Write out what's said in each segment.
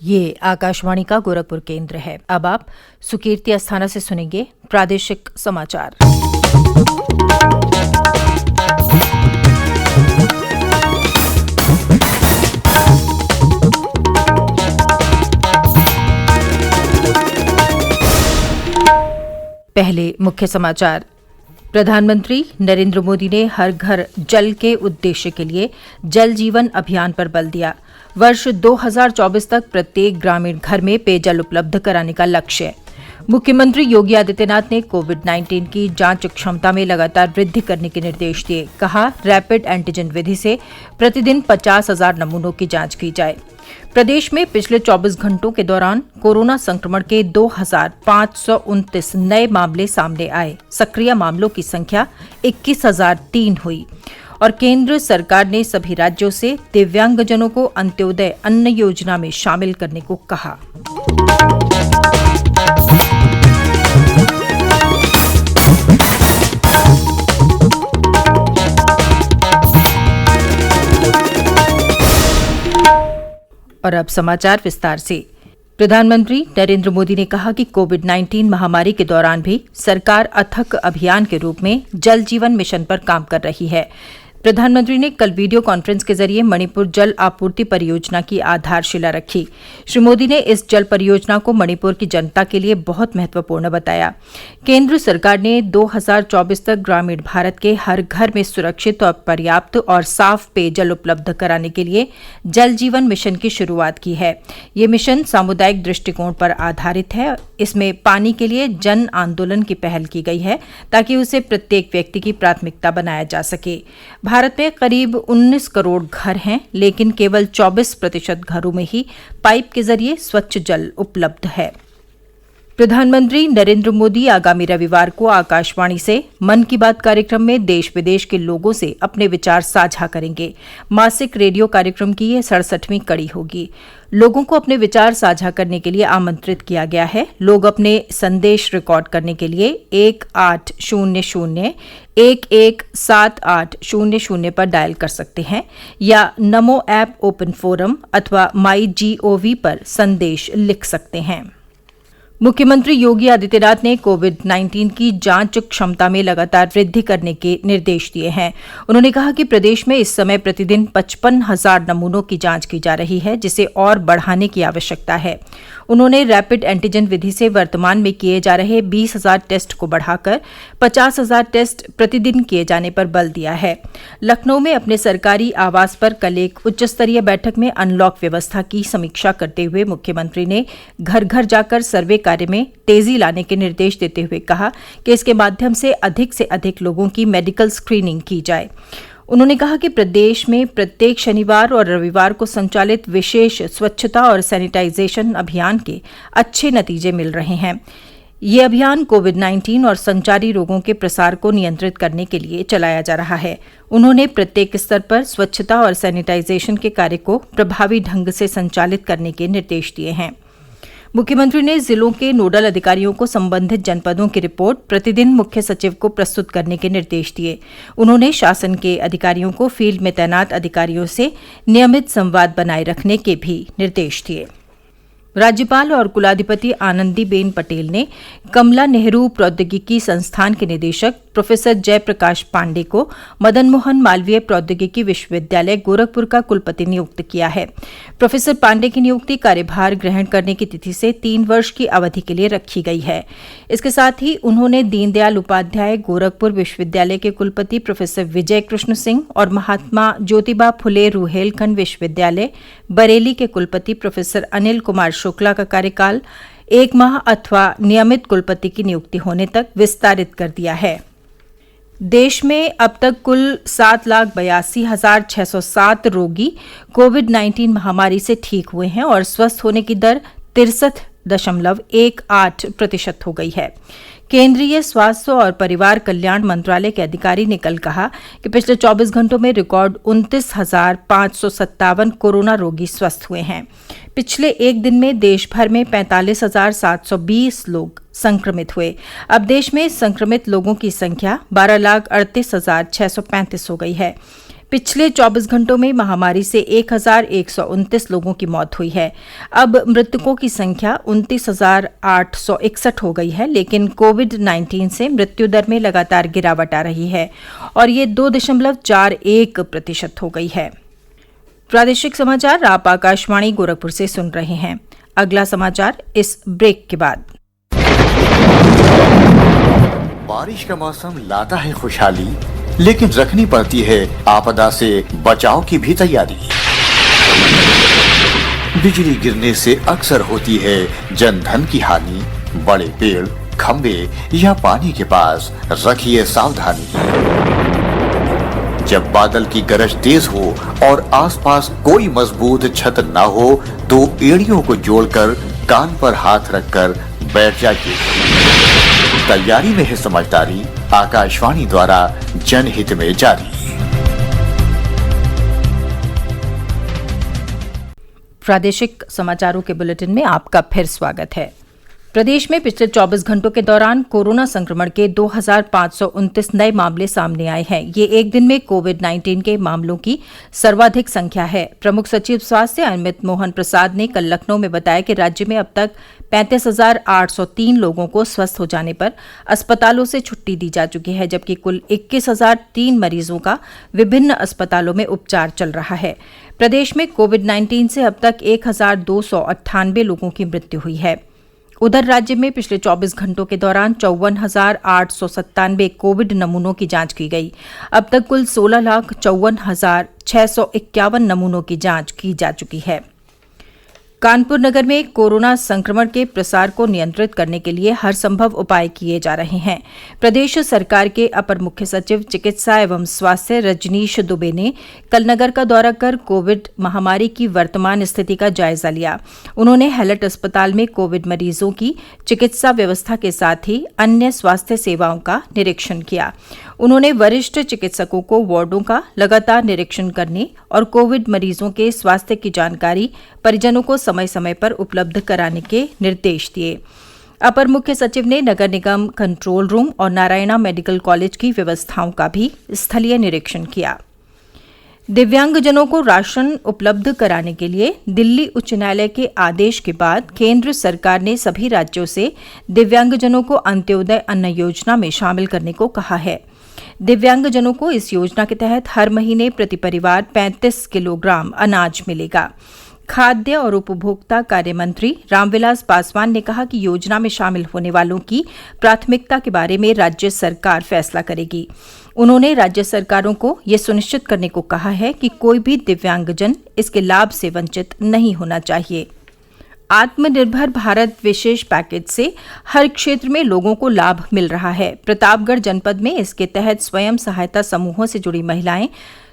ये आकाशवाणी का गोरखपुर केंद्र है। अब आप सुकीर्ति अस्थाना से सुनेंगे प्रादेशिक समाचार। पहले मुख्य समाचार। प्रधानमंत्री नरेंद्र मोदी ने हर घर जल के उद्देश्य के लिए जल जीवन अभियान पर बल दिया। वर्ष 2024 तक प्रत्येक ग्रामीण घर में पेयजल उपलब्ध कराने का लक्ष्य है। मुख्यमंत्री योगी आदित्यनाथ ने कोविड-19 की जांच क्षमता में लगातार वृद्धि करने के निर्देश दिए। कहा, रैपिड एंटीजन विधि से प्रतिदिन 50,000 नमूनों की जांच की जाए। प्रदेश में पिछले 24 घंटों के दौरान कोरोना संक्रमण के 2,529 नए मामले सामने आए। सक्रिय मामलों की संख्या 21,003 हुई। और केंद्र सरकार ने सभी राज्यों से दिव्यांगजनों को अंत्योदय अन्न योजना में शामिल करने को कहा। और अब समाचार विस्तार से। प्रधानमंत्री नरेंद्र मोदी ने कहा कि कोविड-19 महामारी के दौरान भी सरकार अथक अभियान के रूप में जल जीवन मिशन पर काम कर रही है। प्रधानमंत्री ने कल वीडियो कॉन्फ्रेंस के जरिए मणिपुर जल आपूर्ति परियोजना की आधारशिला रखी। श्री मोदी ने इस जल परियोजना को मणिपुर की जनता के लिए बहुत महत्वपूर्ण बताया। केंद्र सरकार ने 2024 तक ग्रामीण भारत के हर घर में सुरक्षित और पर्याप्त और साफ पेयजल उपलब्ध कराने के लिए जल जीवन मिशन की शुरुआत की है। ये मिशन सामुदायिक दृष्टिकोण पर आधारित है। इसमें पानी के लिए जन आंदोलन की पहल की गई है ताकि उसे प्रत्येक व्यक्ति की प्राथमिकता बनाया जा सके। भारत में करीब 19 करोड़ घर हैं, लेकिन केवल 24% घरों में ही पाइप के जरिए स्वच्छ जल उपलब्ध है। प्रधानमंत्री नरेंद्र मोदी आगामी रविवार को आकाशवाणी से मन की बात कार्यक्रम में देश विदेश के लोगों से अपने विचार साझा करेंगे। मासिक रेडियो कार्यक्रम की यह 67वीं कड़ी होगी। लोगों को अपने विचार साझा करने के लिए आमंत्रित किया गया है। लोग अपने संदेश रिकॉर्ड करने के लिए 1800-117800 पर डायल कर सकते हैं या नमो ऐप, ओपन फोरम अथवा MyGOV पर संदेश लिख सकते हैं। मुख्यमंत्री योगी आदित्यनाथ ने कोविड-19 की जांच क्षमता में लगातार वृद्धि करने के निर्देश दिए हैं। उन्होंने कहा कि प्रदेश में इस समय प्रतिदिन 55,000 नमूनों की जांच की जा रही है, जिसे और बढ़ाने की आवश्यकता है। उन्होंने रैपिड एंटीजन विधि से वर्तमान में किए जा रहे 20,000 टेस्ट को बढ़ाकर 50,000 टेस्ट प्रतिदिन किए जाने पर बल दिया है। लखनऊ में अपने सरकारी आवास पर कल एक उच्च स्तरीय बैठक में अनलॉक व्यवस्था की समीक्षा करते हुए मुख्यमंत्री ने घर घर जाकर सर्वे कार्य में तेजी लाने के निर्देश देते हुए कहा कि इसके माध्यम से अधिक लोगों की मेडिकल स्क्रीनिंग की जाए। उन्होंने कहा कि प्रदेश में प्रत्येक शनिवार और रविवार को संचालित विशेष स्वच्छता और सैनिटाइजेशन अभियान के अच्छे नतीजे मिल रहे हैं। ये अभियान कोविड-19 और संचारी रोगों के प्रसार को नियंत्रित करने के लिए चलाया जा रहा है। उन्होंने प्रत्येक स्तर पर स्वच्छता और सैनिटाइजेशन के कार्य को प्रभावी ढंग से संचालित करने के निर्देश दिए हैं। मुख्यमंत्री ने जिलों के नोडल अधिकारियों को संबंधित जनपदों की रिपोर्ट प्रतिदिन मुख्य सचिव को प्रस्तुत करने के निर्देश दिए। उन्होंने शासन के अधिकारियों को फील्ड में तैनात अधिकारियों से नियमित संवाद बनाए रखने के भी निर्देश दिए। राज्यपाल और कुलाधिपति आनंदीबेन पटेल ने कमला नेहरू प्रौद्योगिकी संस्थान के निदेशक प्रोफेसर जयप्रकाश पांडे को मदन मोहन मालवीय प्रौद्योगिकी विश्वविद्यालय गोरखपुर का कुलपति नियुक्त किया है। प्रोफेसर पांडे की नियुक्ति कार्यभार ग्रहण करने की तिथि से 3 वर्ष की अवधि के लिए रखी गई है। इसके साथ ही उन्होंने दीनदयाल उपाध्याय गोरखपुर विश्वविद्यालय के कुलपति प्रोफेसर विजय कृष्ण सिंह और महात्मा ज्योतिबा फुले रुहेलखंड विश्वविद्यालय बरेली के कुलपति प्रोफेसर अनिल कुमार शुक्ला का कार्यकाल 1 माह अथवा नियमित कुलपति की नियुक्ति होने तक विस्तारित कर दिया है। देश में अब तक कुल 7,82,607 रोगी कोविड-19 महामारी से ठीक हुए हैं और स्वस्थ होने की दर 63.18% हो गई है। केंद्रीय स्वास्थ्य और परिवार कल्याण मंत्रालय के अधिकारी ने कल कहा कि पिछले 24 घंटों में रिकॉर्ड 29,557 कोरोना रोगी स्वस्थ हुए हैं। पिछले एक दिन में देश भर में 45,720 लोग संक्रमित हुए। अब देश में संक्रमित लोगों की संख्या 12,38,635 हो गई है। पिछले 24 घंटों में महामारी से 1,129 लोगों की मौत हुई है। अब मृतकों की संख्या 29,861 हो गई है, लेकिन कोविड-19 से मृत्यु दर में लगातार गिरावट आ रही है और ये 2.41% हो गई है। प्रादेशिक समाचार आप आकाशवाणी गोरखपुर से सुन रहे हैं। अगला समाचार इस ब्रेक के बाद। बारिश का मौसम लाता है खुशहाली, लेकिन रखनी पड़ती है आपदा से बचाव की भी तैयारी। बिजली गिरने से अक्सर होती है जन धन की हानि। बड़े पेड़, खंबे या पानी के पास रखिए सावधानी। जब बादल की गरज तेज हो और आसपास कोई मजबूत छत न हो, तो एड़ियों को जोड़कर कान पर हाथ रखकर बैठ जाइए। तैयारी में है समझदारी। आकाशवाणी द्वारा जनहित में जारी। प्रादेशिक समाचारों के बुलेटिन में आपका फिर स्वागत है। प्रदेश में पिछले 24 घंटों के दौरान कोरोना संक्रमण के 2,529 नए मामले सामने आए हैं। ये एक दिन में कोविड-19 के मामलों की सर्वाधिक संख्या है। प्रमुख सचिव स्वास्थ्य अमित मोहन प्रसाद ने कल लखनऊ में बताया कि राज्य में अब तक 35,803 लोगों को स्वस्थ हो जाने पर अस्पतालों से छुट्टी दी जा चुकी है, जबकि कुल 21,003 मरीजों का विभिन्न अस्पतालों में उपचार चल रहा है। प्रदेश में कोविड-19 से अब तक 1,298 लोगों की मृत्यु हुई है। उधर राज्य में पिछले 24 घंटों के दौरान 54,897 कोविड नमूनों की जांच की गई। अब तक कुल 16,54,651 नमूनों की जांच की जा चुकी है। कानपुर नगर में कोरोना संक्रमण के प्रसार को नियंत्रित करने के लिए हर संभव उपाय किए जा रहे हैं। प्रदेश सरकार के अपर मुख्य सचिव चिकित्सा एवं स्वास्थ्य रजनीश दुबे ने कल नगर का दौरा कर कोविड महामारी की वर्तमान स्थिति का जायजा लिया। उन्होंने हैलट अस्पताल में कोविड मरीजों की चिकित्सा व्यवस्था के साथ ही अन्य स्वास्थ्य सेवाओं का निरीक्षण किया। उन्होंने वरिष्ठ चिकित्सकों को वार्डों का लगातार निरीक्षण करने और कोविड मरीजों के स्वास्थ्य की जानकारी परिजनों को समय समय पर उपलब्ध कराने के निर्देश दिए। अपर मुख्य सचिव ने नगर निगम कंट्रोल रूम और नारायणा मेडिकल कॉलेज की व्यवस्थाओं का भी स्थलीय निरीक्षण किया। दिव्यांगजनों को राशन उपलब्ध कराने के लिए दिल्ली उच्च न्यायालय के आदेश के बाद केंद्र सरकार ने सभी राज्यों से दिव्यांगजनों को अंत्योदय अन्न योजना में शामिल करने को कहा है। दिव्यांगजनों को इस योजना के तहत हर महीने प्रति परिवार 35 किलोग्राम अनाज मिलेगा। खाद्य और उपभोक्ता कार्य मंत्री रामविलास पासवान ने कहा कि योजना में शामिल होने वालों की प्राथमिकता के बारे में राज्य सरकार फैसला करेगी। उन्होंने राज्य सरकारों को यह सुनिश्चित करने को कहा है कि कोई भी दिव्यांगजन इसके लाभ से वंचित नहीं होना चाहिए। आत्मनिर्भर भारत विशेष पैकेज से हर क्षेत्र में लोगों को लाभ मिल रहा है। प्रतापगढ़ जनपद में इसके तहत स्वयं सहायता समूहों से जुड़ी महिलाएं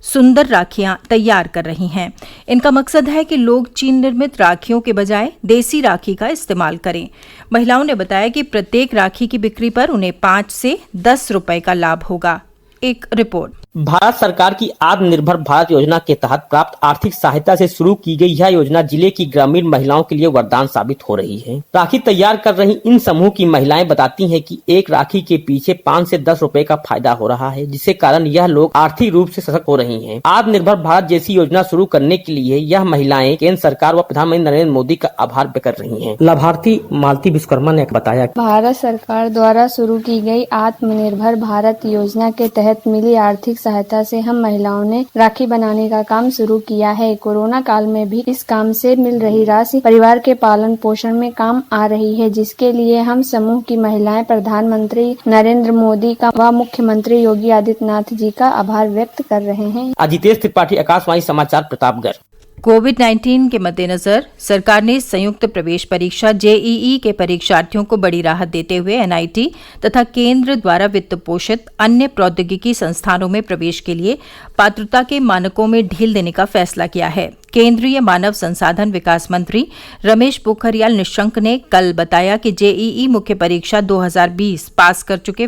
सुंदर राखियां तैयार कर रही हैं। इनका मकसद है कि लोग चीन निर्मित राखियों के बजाय देसी राखी का इस्तेमाल करें। महिलाओं ने बताया कि प्रत्येक राखी की बिक्री पर उन्हें 5 से 10 रुपए का लाभ होगा। एक रिपोर्ट। भारत सरकार की आत्मनिर्भर भारत योजना के तहत प्राप्त आर्थिक सहायता से शुरू की गई यह योजना जिले की ग्रामीण महिलाओं के लिए वरदान साबित हो रही है। राखी तैयार कर रही इन समूह की महिलाएं बताती हैं कि एक राखी के पीछे 5 से 10 रुपए का फायदा हो रहा है, जिसके कारण यह लोग आर्थिक रूप से सशक्त हो रही हैं। आत्मनिर्भर भारत जैसी योजना शुरू करने के लिए यह महिलाएं केंद्र सरकार व प्रधानमंत्री नरेंद्र मोदी का आभार व्यक्त कर रही है। लाभार्थी मालती विश्वकर्मा ने बताया, भारत सरकार द्वारा शुरू की गई आत्मनिर्भर भारत योजना के तहत मिली आर्थिक सहायता से हम महिलाओं ने राखी बनाने का काम शुरू किया है। कोरोना काल में भी इस काम से मिल रही राशि परिवार के पालन पोषण में काम आ रही है, जिसके लिए हम समूह की महिलाएं प्रधानमंत्री नरेंद्र मोदी का व मुख्यमंत्री योगी आदित्यनाथ जी का आभार व्यक्त कर रहे हैं। अजितेश त्रिपाठी, आकाशवाणी समाचार, प्रतापगढ़। कोविड-19 के मद्देनजर सरकार ने संयुक्त प्रवेश परीक्षा जेईई के परीक्षार्थियों को बड़ी राहत देते हुए एनआईटी तथा केंद्र द्वारा वित्त पोषित अन्य प्रौद्योगिकी संस्थानों में प्रवेश के लिए पात्रता के मानकों में ढील देने का फैसला किया है। केंद्रीय मानव संसाधन विकास मंत्री रमेश पोखरियाल निशंक ने कल बताया कि जेईई मुख्य परीक्षा 2020 पास कर चुके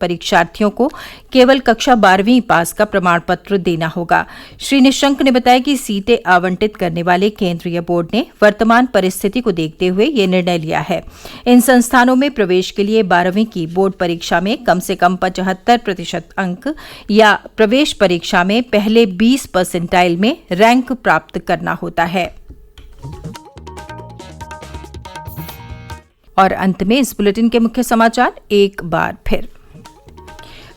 परीक्षार्थियों को केवल कक्षा 12वीं पास का प्रमाण पत्र देना होगा। श्री निशंक ने बताया कि सीटें आवंटित करने वाले केंद्रीय बोर्ड ने वर्तमान परिस्थिति को देखते हुए ये निर्णय लिया है। इन संस्थानों में प्रवेश के लिए 12वीं की बोर्ड परीक्षा में कम से कम 75% अंक या प्रवेश परीक्षा में पहले 20 परसेंटाइल में रैंक प्राप्त करना होता है। और अंत में इस बुलेटिन के मुख्य समाचार एक बार फिर।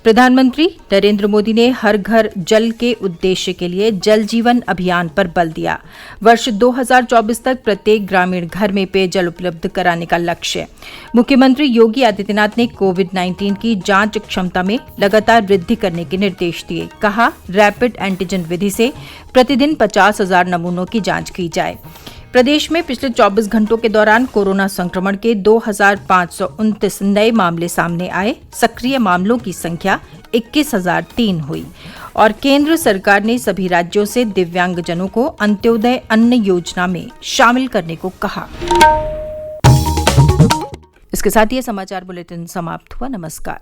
प्रधानमंत्री नरेंद्र मोदी ने हर घर जल के उद्देश्य के लिए जल जीवन अभियान पर बल दिया। वर्ष 2024 तक प्रत्येक ग्रामीण घर में पेयजल उपलब्ध कराने का लक्ष्य। मुख्यमंत्री योगी आदित्यनाथ ने कोविड-19 की जांच क्षमता में लगातार वृद्धि करने के निर्देश दिए। कहा, रैपिड एंटीजन विधि से प्रतिदिन 50,000 नमूनों की जांच की जाए। प्रदेश में पिछले 24 घंटों के दौरान कोरोना संक्रमण के 2,529 नए मामले सामने आए। सक्रिय मामलों की संख्या 21,003 हुई। और केंद्र सरकार ने सभी राज्यों से दिव्यांगजनों को अंत्योदय अन्न योजना में शामिल करने को कहा। इसके साथ ये समाचार बुलेटिन समाप्त हुआ। नमस्कार।